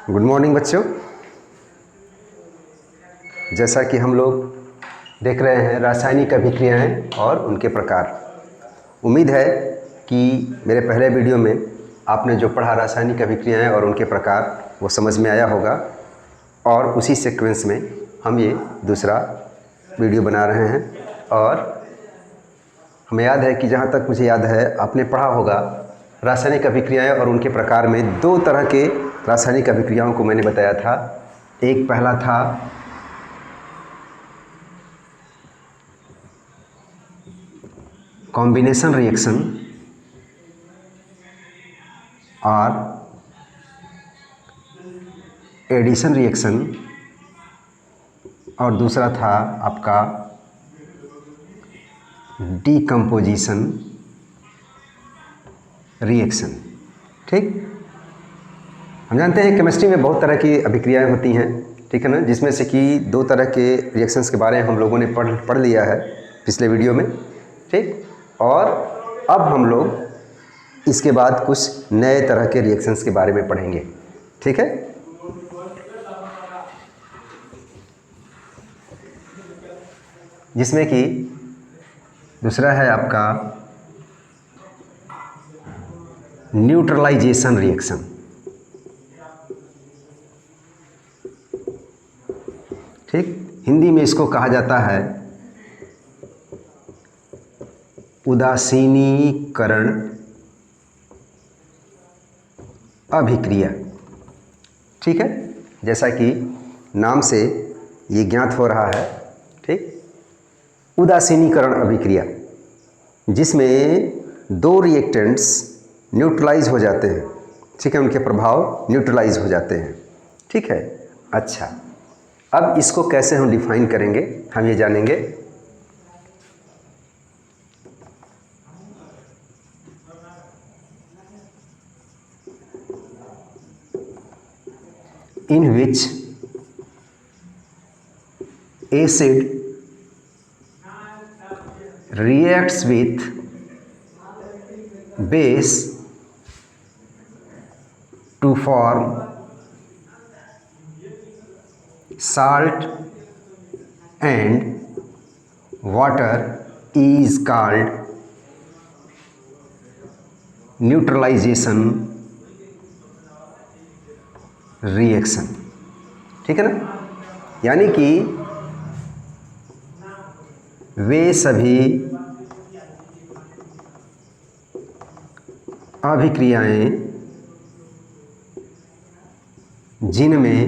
Good morning बच्चों। जैसा कि हम लोग देख रहे हैं रासायनिक अभिक्रियाएं और उनके प्रकार। उम्मीद है कि मेरे पहले वीडियो में आपने जो पढ़ा रासायनिक अभिक्रियाएं और उनके प्रकार वो समझ में आया होगा, और उसी सीक्वेंस में हम ये दूसरा वीडियो बना रहे हैं। और हमें याद है कि जहाँ तक मुझे याद है आपने पढ़ा होगा रासायनिक अभिक्रियाएं और उनके प्रकार में दो तरह के रासायनिक अभिक्रियाओं को मैंने बताया था। एक पहला था कॉम्बिनेशन रिएक्शन और एडिशन रिएक्शन, और दूसरा था आपका डीकम्पोजिशन रिएक्शन। ठीक, हम जानते हैं केमिस्ट्री में बहुत तरह की अभिक्रियाएं होती हैं, ठीक है ना, जिसमें से कि दो तरह के रिएक्शंस के बारे में हम लोगों ने पढ़ लिया है पिछले वीडियो में। ठीक, और अब हम लोग इसके बाद कुछ नए तरह के रिएक्शंस के बारे में पढ़ेंगे। ठीक है, जिसमें कि दूसरा है आपका न्यूट्रलाइजेशन रिएक्शन। ठीक, हिंदी में इसको कहा जाता है उदासीनीकरण अभिक्रिया। ठीक है, जैसा कि नाम से ये ज्ञात हो रहा है। ठीक, उदासीनीकरण अभिक्रिया, जिसमें दो रिएक्टेंट्स न्यूट्रलाइज हो जाते हैं। ठीक है, उनके प्रभाव न्यूट्रलाइज हो जाते हैं। ठीक है, अच्छा, अब इसको कैसे हम डिफाइन करेंगे हम ये जानेंगे। इन विच acid reacts with base to form salt and water is called neutralization reaction। ठीक है ना, यानी कि वे सभी अभिक्रियाएं जिनमें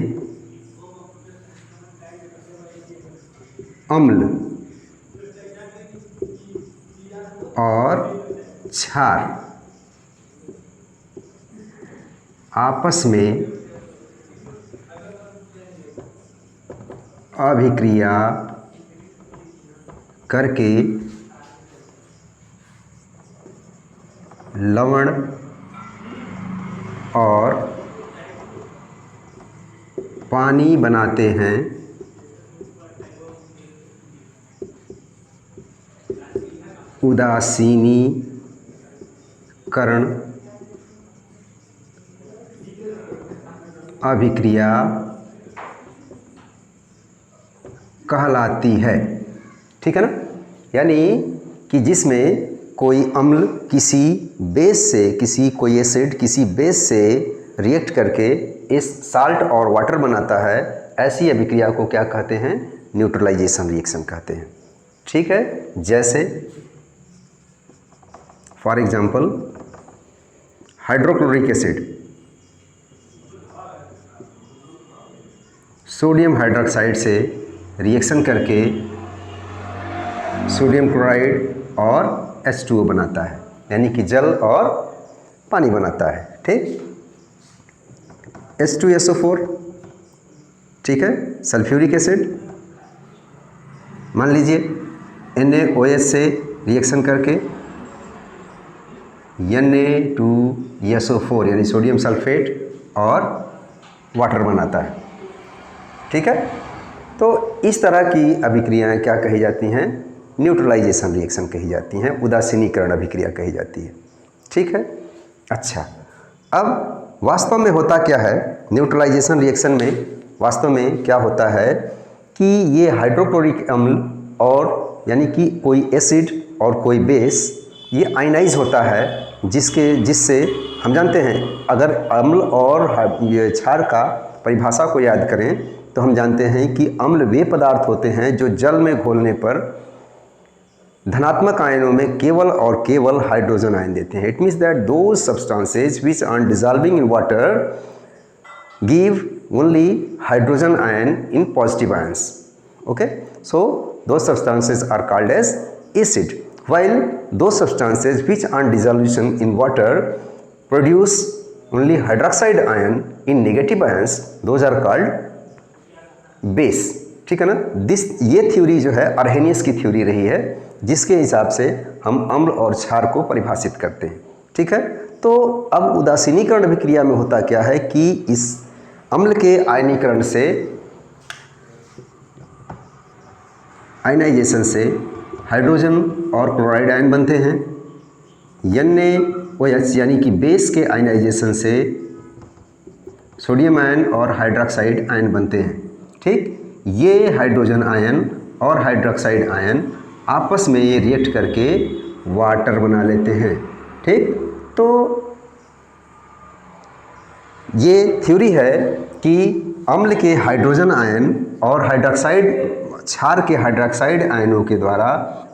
अम्ल और क्षार आपस में अभिक्रिया करके लवण और पानी बनाते हैं, उदासीनीकरण अभिक्रिया कहलाती है। ठीक है ना, यानी कि जिसमें कोई अम्ल किसी बेस से, कोई एसिड किसी बेस से रिएक्ट करके इस साल्ट और वाटर बनाता है, ऐसी अभिक्रिया को क्या कहते हैं? न्यूट्रलाइजेशन रिएक्शन कहते हैं। ठीक है, जैसे for example hydrochloric acid sodium hydroxide से रिएक्शन करके सोडियम क्लोराइड और H2O बनाता है, यानी कि जल और पानी बनाता है। ठीक, H2SO4। ठीक है, सल्फ्यूरिक एसिड मान लीजिए NaOH से रिएक्शन करके Na2SO4 यानी सोडियम सल्फेट और वाटर बनाता है। ठीक है, तो इस तरह की अभिक्रियाएं क्या कही जाती हैं? न्यूट्रलाइजेशन रिएक्शन कही जाती हैं, उदासीनीकरण अभिक्रिया कही जाती है। ठीक है, अच्छा, अब वास्तव में होता क्या है, न्यूट्रलाइजेशन रिएक्शन में वास्तव में क्या होता है कि ये हाइड्रोक्लोरिक अम्ल और यानी कि कोई एसिड और कोई बेस ये आयनाइज होता है, जिससे हम जानते हैं अगर अम्ल और ये क्षार का परिभाषा को याद करें तो हम जानते हैं कि अम्ल वे पदार्थ होते हैं जो जल में घोलने पर धनात्मक आयनों में केवल और केवल हाइड्रोजन आयन देते हैं। It means that those substances which are dissolving in water give only hydrogen ion in positive ions. Okay, so those substances are called as acid, while those substances which on dissolution in water produce only hydroxide ion in negative ions, those are called base। ठीक है ना। ये theory जो है अर्हेनियस की theory रही है, जिसके हिसाब से हम अम्ल और क्षार को परिभाषित करते हैं। ठीक है, तो अब उदासीनीकरण अभिक्रिया में होता क्या है कि इस अम्ल के आयनीकरण से, आयनाइजेशन से हाइड्रोजन और क्लोराइड आयन बनते हैं। NaOH यानी कि बेस के आयनाइजेशन से सोडियम आयन और हाइड्रोक्साइड आयन बनते हैं। ठीक, ये हाइड्रोजन आयन और हाइड्रोक्साइड आयन आपस में ये रिएक्ट करके वाटर बना लेते हैं। ठीक, तो ये थ्योरी है कि अम्ल के हाइड्रोजन आयन और क्षार के हाइड्रोक्साइड आयनों के द्वारा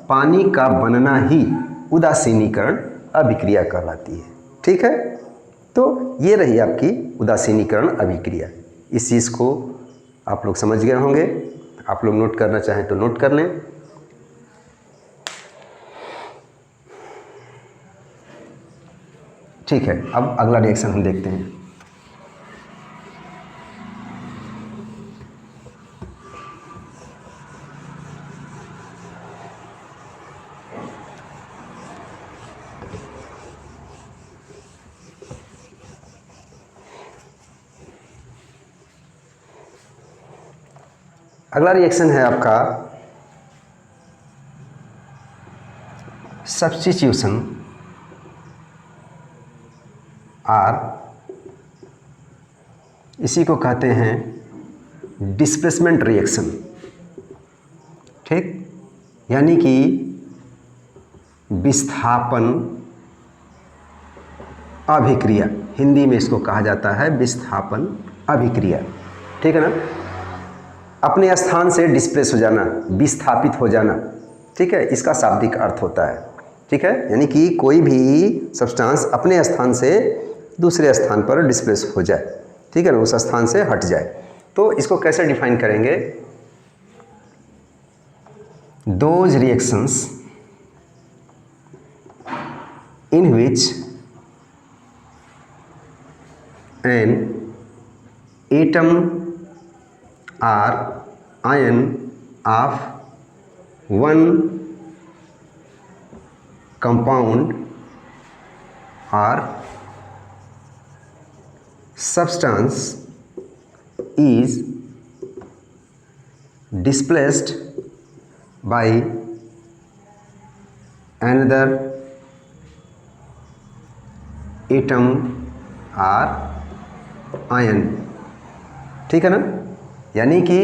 पानी का बनना ही उदासीनीकरण अभिक्रिया कहलाती है। ठीक है, तो ये रही आपकी उदासीनीकरण अभिक्रिया। इस चीज़ को आप लोग समझ गए होंगे। आप लोग नोट करना चाहें तो नोट कर लें। ठीक है, अब अगला रिएक्शन हम देखते हैं। अगला रिएक्शन है आपका सब्स्टिट्यूशन आर, इसी को कहते हैं डिस्प्लेसमेंट रिएक्शन। ठीक, यानी कि विस्थापन अभिक्रिया, हिंदी में इसको कहा जाता है विस्थापन अभिक्रिया। ठीक है ना, अपने स्थान से डिस्प्लेस हो जाना, विस्थापित हो जाना। ठीक है, इसका शाब्दिक अर्थ होता है। ठीक है, यानी कि कोई भी सब्सटेंस अपने स्थान से दूसरे स्थान पर डिस्प्लेस हो जाए। ठीक है ना, उस स्थान से हट जाए। तो इसको कैसे डिफाइन करेंगे? Those reactions in which an atom are ion of one compound or substance is displaced by another atom or ion। ठीक है ना, यानी कि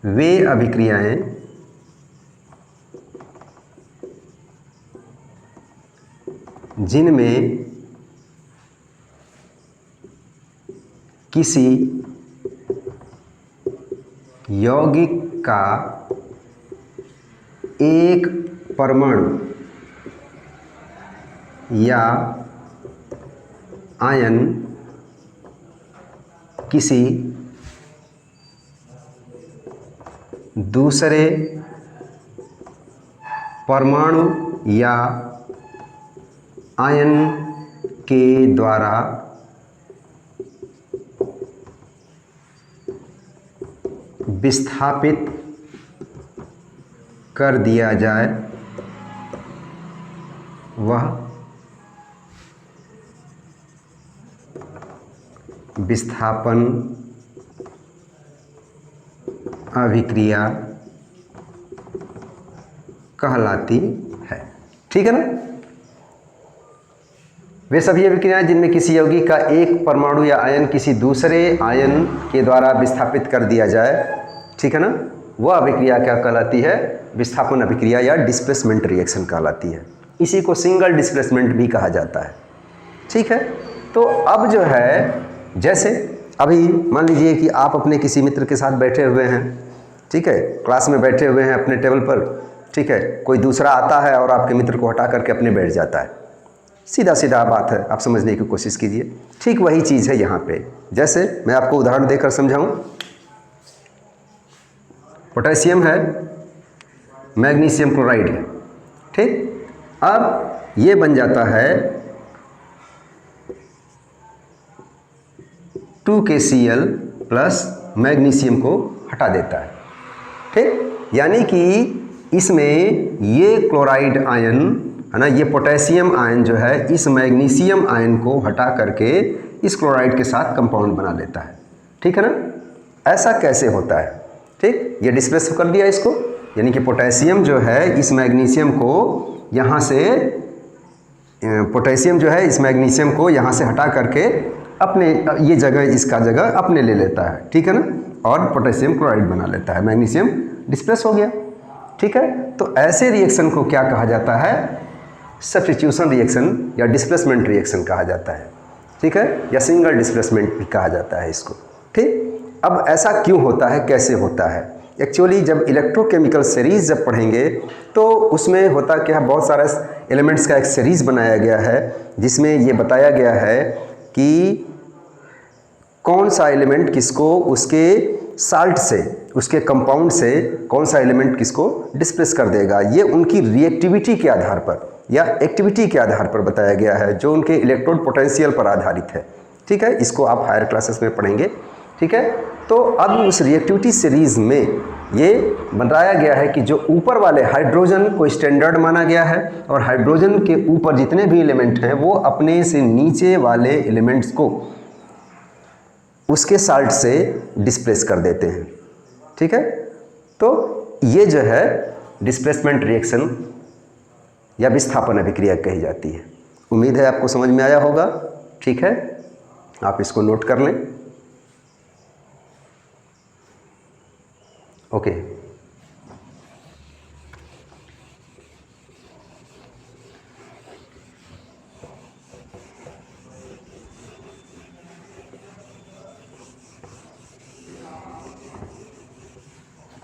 वे अभिक्रियाएं जिनमें किसी यौगिक का एक परमाणु या आयन किसी दूसरे परमाणु या आयन के द्वारा विस्थापित कर दिया जाए, वह विस्थापन अभिक्रिया कहलाती है। ठीक है ना। वे सभी अभिक्रियाएं जिनमें किसी यौगिक का एक परमाणु या आयन किसी दूसरे आयन के द्वारा विस्थापित कर दिया जाए, ठीक है ना, वह अभिक्रिया क्या कहलाती है? विस्थापन अभिक्रिया या डिस्प्लेसमेंट रिएक्शन कहलाती है। इसी को सिंगल डिस्प्लेसमेंट भी कहा जाता है, ठीक है। तो अब जो है, जैसे अभी मान लीजिए कि आप अपने किसी मित्र के साथ बैठे हुए हैं, ठीक है, क्लास में बैठे हुए हैं अपने टेबल पर, ठीक है, कोई दूसरा आता है और आपके मित्र को हटा करके अपने बैठ जाता है। सीधा सीधा बात है, आप समझने की कोशिश कीजिए। ठीक वही चीज़ है यहाँ पे। जैसे मैं आपको उदाहरण देकर समझाऊं, पोटेशियम है, मैग्नीशियम क्लोराइड है, ठीक। अब ये बन जाता है 2KCl प्लस मैग्नीशियम को हटा देता है, ठीक। यानी कि इसमें ये क्लोराइड आयन है ना, ये पोटेशियम आयन जो है इस मैग्नीशियम आयन को हटा करके इस क्लोराइड के साथ कंपाउंड बना लेता है, ठीक है ना। ऐसा कैसे होता है? ठीक, ये डिस्प्लेस कर दिया इसको, यानी कि पोटेशियम जो है इस मैग्नीशियम को यहाँ से, पोटेशियम जो है इस मैग्नीशियम को यहाँ से हटा करके अपने ये जगह, इसका जगह अपने ले लेता है, ठीक है ना, और पोटेशियम क्लोराइड बना लेता है, मैग्नीशियम डिस्प्लेस हो गया, ठीक है। तो ऐसे रिएक्शन को क्या कहा जाता है? सब्स्टिट्यूशन रिएक्शन या डिस्प्लेसमेंट रिएक्शन कहा जाता है, ठीक है, या सिंगल डिस्प्लेसमेंट भी कहा जाता है इसको, ठीक। अब ऐसा क्यों होता है, कैसे होता है? एक्चुअली जब इलेक्ट्रोकेमिकल सीरीज़ जब पढ़ेंगे तो उसमें होता क्या है, बहुत सारे एलिमेंट्स का एक सीरीज़ बनाया गया है जिसमें ये बताया गया है कि कौन सा एलिमेंट किसको उसके साल्ट से, उसके कंपाउंड से कौन सा एलिमेंट किसको डिस्प्लेस कर देगा। ये उनकी रिएक्टिविटी के आधार पर या एक्टिविटी के आधार पर बताया गया है, जो उनके इलेक्ट्रोड पोटेंशियल पर आधारित है, ठीक है। इसको आप हायर क्लासेस में पढ़ेंगे, ठीक है। तो अब उस रिएक्टिविटी सीरीज़ में ये बताया गया है कि जो ऊपर वाले हाइड्रोजन को स्टैंडर्ड माना गया है और हाइड्रोजन के ऊपर जितने भी एलिमेंट हैं वो अपने से नीचे वाले एलिमेंट्स को उसके साल्ट से डिस्प्लेस कर देते हैं, ठीक है। तो ये जो है डिस्प्लेसमेंट रिएक्शन या विस्थापन अभिक्रिया कही जाती है। उम्मीद है आपको समझ में आया होगा, ठीक है। आप इसको नोट कर लें, ओके।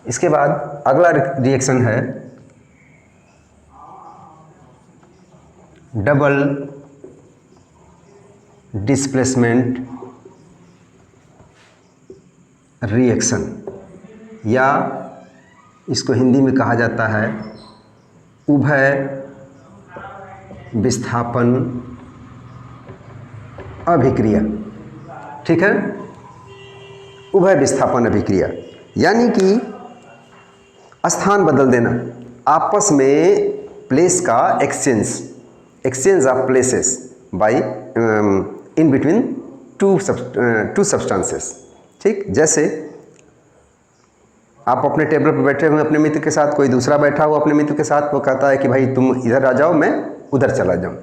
इसके बाद अगला रिएक्शन है डबल डिस्प्लेसमेंट रिएक्शन, या इसको हिंदी में कहा जाता है उभय विस्थापन अभिक्रिया, ठीक है। उभय विस्थापन अभिक्रिया यानी कि स्थान बदल देना, आपस में प्लेस का exchange of places by in between two substances, ठीक। जैसे आप अपने टेबल पर बैठे हुए अपने मित्र के साथ, कोई दूसरा बैठा हुआ अपने मित्र के साथ, वो कहता है कि भाई तुम इधर आ जाओ, मैं उधर चला जाऊं,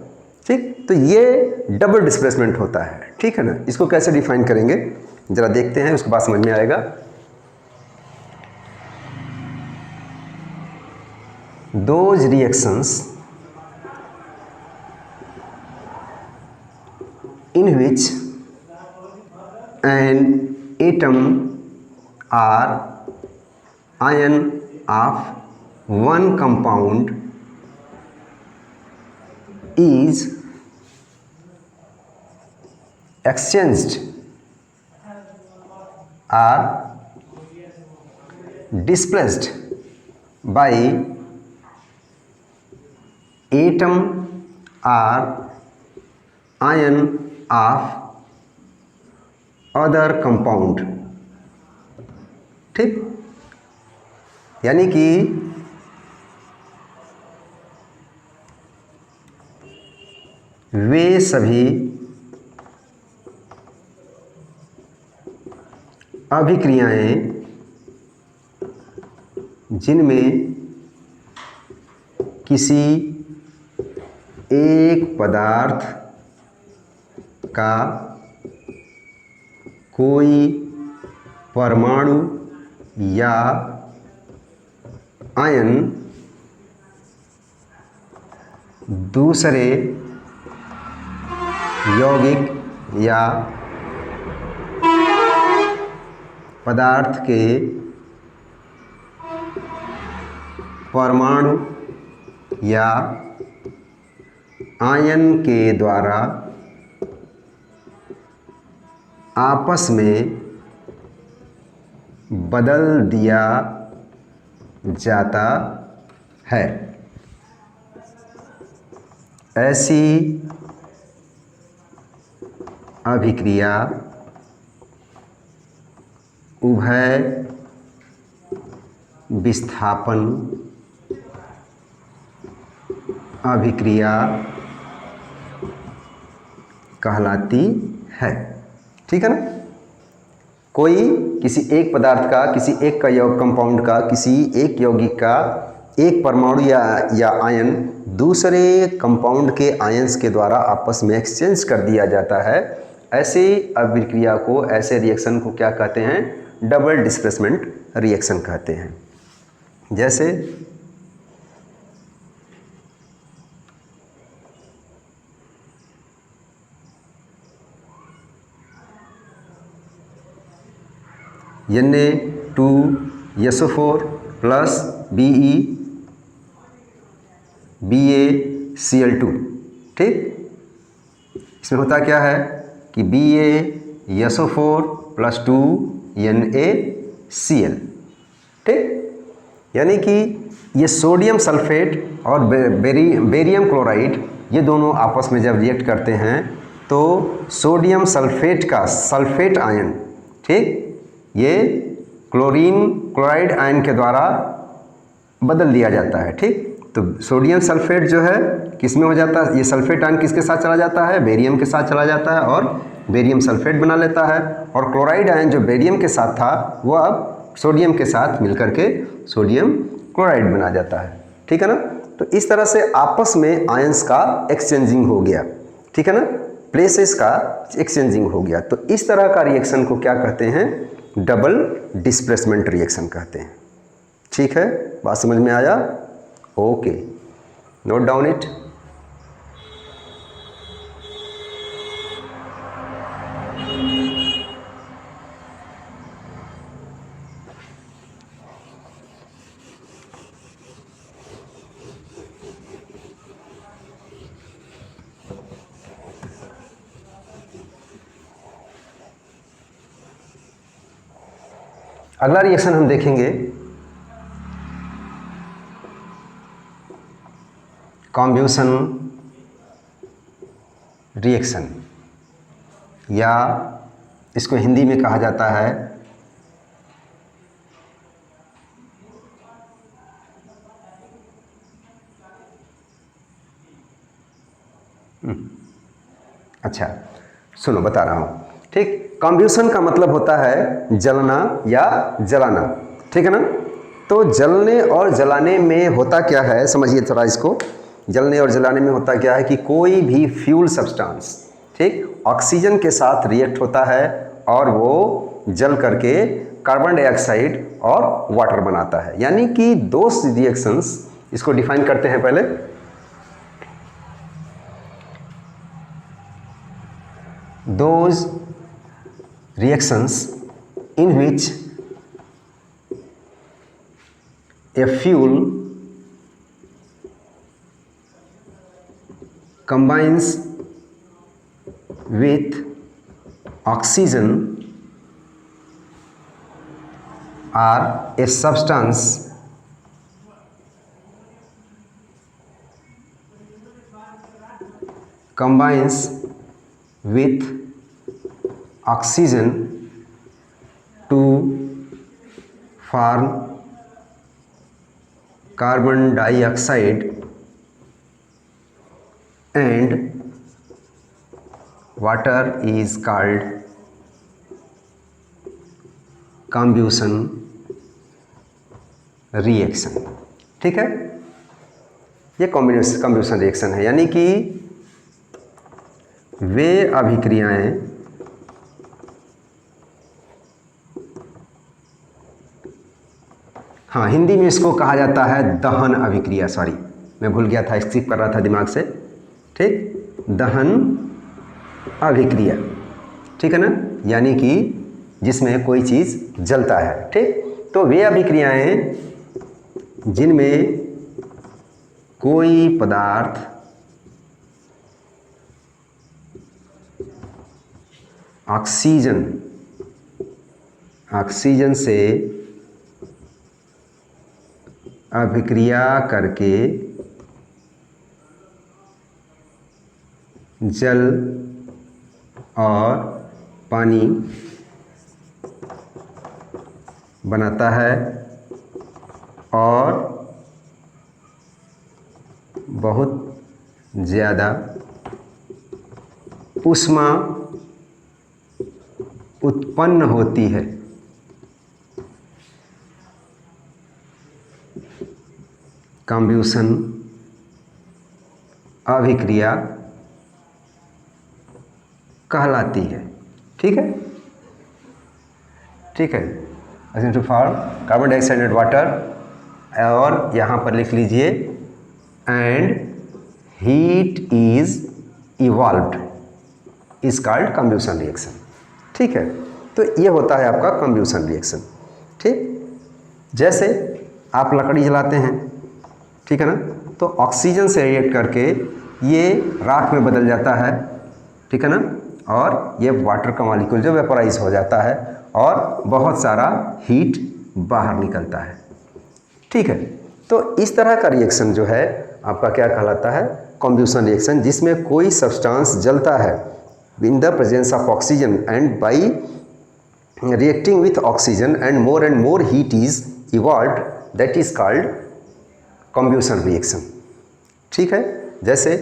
ठीक। तो ये डबल डिस्प्लेसमेंट होता है, ठीक है ना। इसको कैसे डिफाइन करेंगे जरा देखते हैं, उसके बाद समझ में आएगा। Those reactions in which an atom or ion of one compound is exchanged or displaced by atom or ion of other compound, ठीक। यानी कि वे सभी अभिक्रियाएं जिनमें किसी एक पदार्थ का कोई परमाणु या आयन दूसरे यौगिक या पदार्थ के परमाणु या आयन के द्वारा आपस में बदल दिया जाता है। ऐसी अभिक्रिया उभय विस्थापन अभिक्रिया कहलाती है। ठीक है ना। कोई किसी एक पदार्थ का, किसी एक का कंपाउंड का, किसी एक यौगिक का एक परमाणु या आयन दूसरे कंपाउंड के आयंस के द्वारा आपस में एक्सचेंज कर दिया जाता है। ऐसे अभिक्रिया को, ऐसे रिएक्शन को क्या कहते हैं? डबल डिस्प्लेसमेंट रिएक्शन कहते हैं। जैसे Na2SO4 प्लस BeBaCl2। ठीक, इसमें होता क्या है कि BaSO4 प्लस 2NaCl। ठीक, यानी कि ये सोडियम सल्फेट और बेरियम क्लोराइड, ये दोनों आपस में जब रिएक्ट करते हैं तो सोडियम सल्फेट का सल्फेट आयन, ठीक, ये क्लोराइड आयन के द्वारा बदल दिया जाता है। ठीक, तो सोडियम सल्फेट जो है किस में हो जाता है? ये सल्फेट आयन किसके साथ चला जाता है? बेरियम के साथ चला जाता है और बेरियम सल्फेट बना लेता है। और क्लोराइड आयन जो बेरियम के साथ था वो अब सोडियम के साथ मिलकर के सोडियम क्लोराइड बना जाता है। ठीक है ना। तो इस तरह से आपस में आयंस का एक्सचेंजिंग हो गया। ठीक है ना, प्लेसेस का एक्सचेंजिंग हो गया। तो इस तरह का रिएक्शन को क्या कहते हैं? डबल डिस्प्लेसमेंट रिएक्शन कहते हैं। ठीक है, बात समझ में आया? Okay, note down it. अगला रिएक्शन हम देखेंगे कॉम्ब्यूशन रिएक्शन, या इसको हिंदी में कहा जाता है अच्छा सुनो, बता रहा हूँ। ठीक, कॉम्ब्यूशन का मतलब होता है जलना या जलाना। ठीक है ना। तो जलने और जलाने में होता क्या है, समझिए थोड़ा इसको। जलने और जलाने में होता क्या है कि कोई भी फ्यूल सब्सटेंस, ठीक, ऑक्सीजन के साथ रिएक्ट होता है और वो जल करके कार्बन डाइऑक्साइड और वाटर बनाता है। यानी कि दो रिएक्शंस, इसको डिफाइन करते हैं पहले। Those reactions in which a fuel combines with oxygen or a substance combines with oxygen to form carbon dioxide and water is called combustion reaction। ठीक है, ये कॉम्बिनेशन कम्ब्यूशन रिएक्शन है। यानी कि वे अभिक्रियाएं हाँ, हिंदी में इसको कहा जाता है दहन अभिक्रिया। सॉरी, मैं भूल गया था, स्किप कर रहा था दिमाग से। ठीक, दहन अभिक्रिया, ठीक है ना, यानी कि जिसमें कोई चीज़ जलता है। ठीक, तो वे अभिक्रियाएं जिनमें कोई पदार्थ ऑक्सीजन से अभिक्रिया करके जल और पानी बनाता है और बहुत ज़्यादा ऊष्मा उत्पन्न होती है। कम्ब्यूशन अभिक्रिया कहलाती है। ठीक है, ठीक है। To form carbon dioxide and water, और यहाँ पर लिख लीजिए and heat is evolved is called combustion reaction. ठीक है, तो ये होता है आपका कम्ब्यूशन रिएक्शन। ठीक, जैसे आप लकड़ी जलाते हैं, ठीक है ना, तो ऑक्सीजन से रिएक्ट करके ये राख में बदल जाता है, ठीक है ना, और ये वाटर का मॉलिक्यूल जो वेपोराइज हो जाता है और बहुत सारा हीट बाहर निकलता है। ठीक है, तो इस तरह का रिएक्शन जो है आपका क्या कहलाता है, कम्ब्यूशन रिएक्शन, जिसमें कोई सब्सटेंस जलता है in the presence of oxygen and by reacting with oxygen and more heat is evolved, that is called combustion reaction. ठीक है, जैसे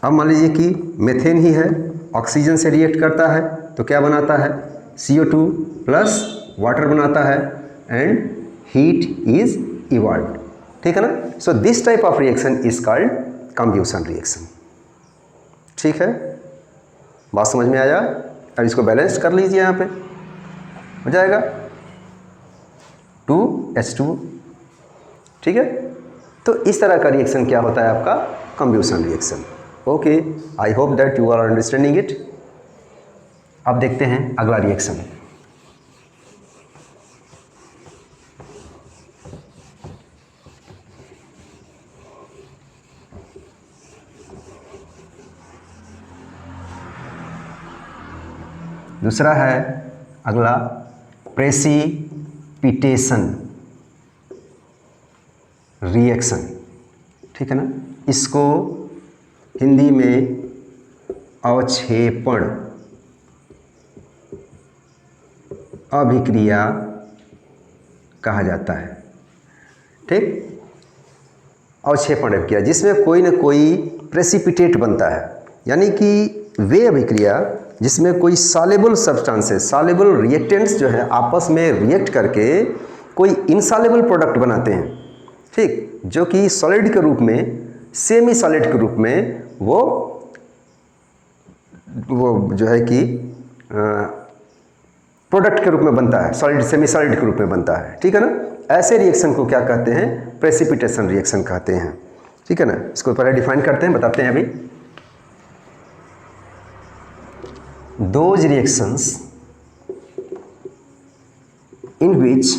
अब मान लीजिए कि मेथेन ही है, ऑक्सीजन से रिएक्ट करता है तो क्या बनाता है, CO2 प्लस वाटर बनाता है एंड हीट इज इवॉल्व्ड। ठीक है ना, so this type of reaction is called combustion reaction. ठीक है, बात समझ में आया? अब इसको बैलेंस कर लीजिए, यहाँ पे हो जाएगा 2H2। ठीक है, तो इस तरह का रिएक्शन क्या होता है आपका, combustion reaction. Okay, I hope that you are understanding it. अब देखते हैं अगला रिएक्शन। दूसरा है अगला प्रेसिपिटेशन रिएक्शन। ठीक है ना, इसको हिंदी में अवक्षेपण अभिक्रिया कहा जाता है। ठीक, अवक्षेपण अभिक्रिया जिसमें कोई न कोई प्रेसिपिटेट बनता है, यानी कि वे अभिक्रिया जिसमें कोई सॉल्युबल सब्सटेंसेस, सॉल्युबल रिएक्टेंट्स जो है आपस में रिएक्ट करके कोई इनसॉल्युबल प्रोडक्ट बनाते हैं। ठीक, जो कि सॉलिड के रूप में, सेमी सॉलिड के रूप में वो जो है कि प्रोडक्ट के रूप में बनता है, सॉलिड सेमी सॉलिड के रूप में बनता है। ठीक है ना, ऐसे रिएक्शन को क्या कहते हैं, प्रेसिपिटेशन रिएक्शन कहते हैं। ठीक है ना, इसको पहले डिफाइन करते हैं, बताते हैं अभी। Those reactions in which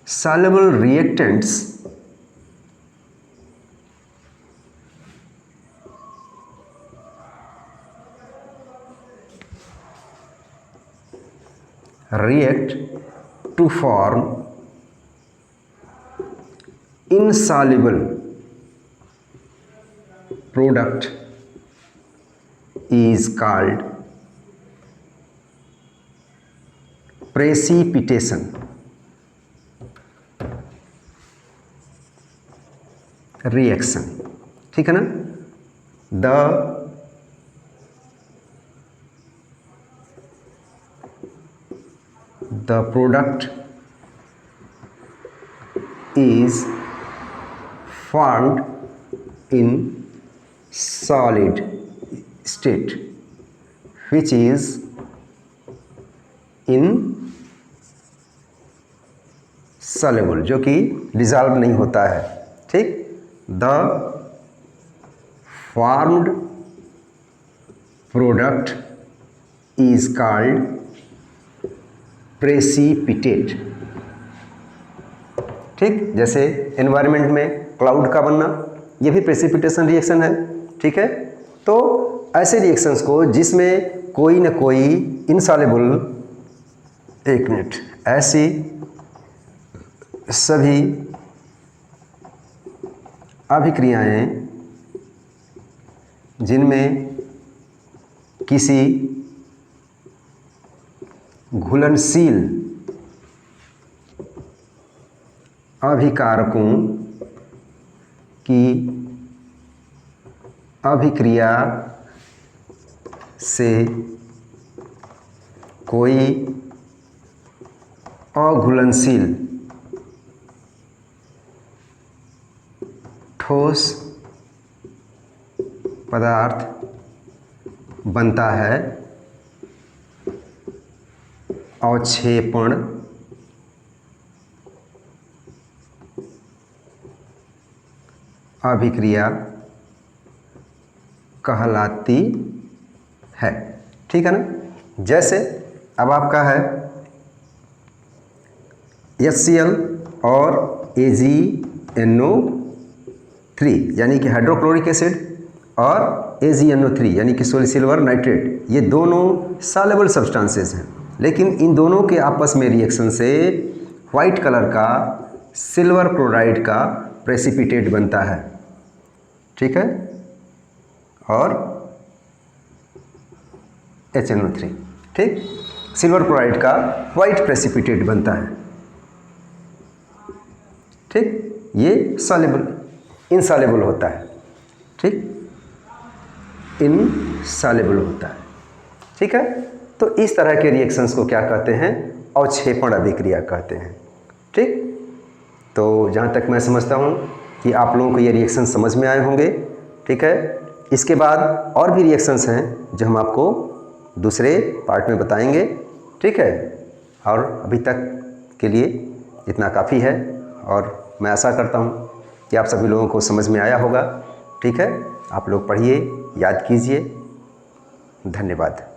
soluble reactants react to form insoluble product is called precipitation reaction। ठीक है ना, the product is formed in solid state which is insoluble, जो कि डिजॉल्व नहीं होता है। ठीक, the formed product is called precipitate। ठीक, जैसे एनवायरनमेंट में क्लाउड का बनना, ये भी प्रेसिपिटेशन रिएक्शन है। ठीक है, तो ऐसे रिएक्शंस को जिसमें कोई न कोई इनसॉल्युबल, एक मिनट, ऐसी सभी अभिक्रियाएं जिनमें किसी घुलनशील अभिकारकों की अभिक्रिया से कोई अघुलनशील ठोस पदार्थ बनता है, अवक्षेपण अभिक्रिया कहलाती है। ठीक है ना। जैसे अब आपका है HCl और AgNO3 यानी कि हाइड्रोक्लोरिक एसिड और AgNO3 यानी कि सिल्वर नाइट्रेट, ये दोनों सॉल्युबल सब्सटेंसेस हैं, लेकिन इन दोनों के आपस में रिएक्शन से वाइट कलर का सिल्वर क्लोराइड का प्रेसिपिटेट बनता है। ठीक है, और HNO3, ठीक, सिल्वर क्लोराइड का वाइट प्रेसिपिटेट बनता है। ठीक, ये सॉल्युबल, इनसॉल्युबल होता है। ठीक, इनसॉल्युबल होता है। ठीक है, तो इस तरह के रिएक्शंस को क्या कहते हैं? अवक्षेपण अभिक्रिया कहते हैं। ठीक, तो जहाँ तक मैं समझता हूँ कि आप लोगों को ये रिएक्शन समझ में आए होंगे। ठीक है, इसके बाद और भी रिएक्शंस हैं जो हम आपको दूसरे पार्ट में बताएंगे। ठीक है, और अभी तक के लिए इतना काफ़ी है और मैं आशा करता हूँ कि आप सभी लोगों को समझ में आया होगा। ठीक है, आप लोग पढ़िए, याद कीजिए। धन्यवाद।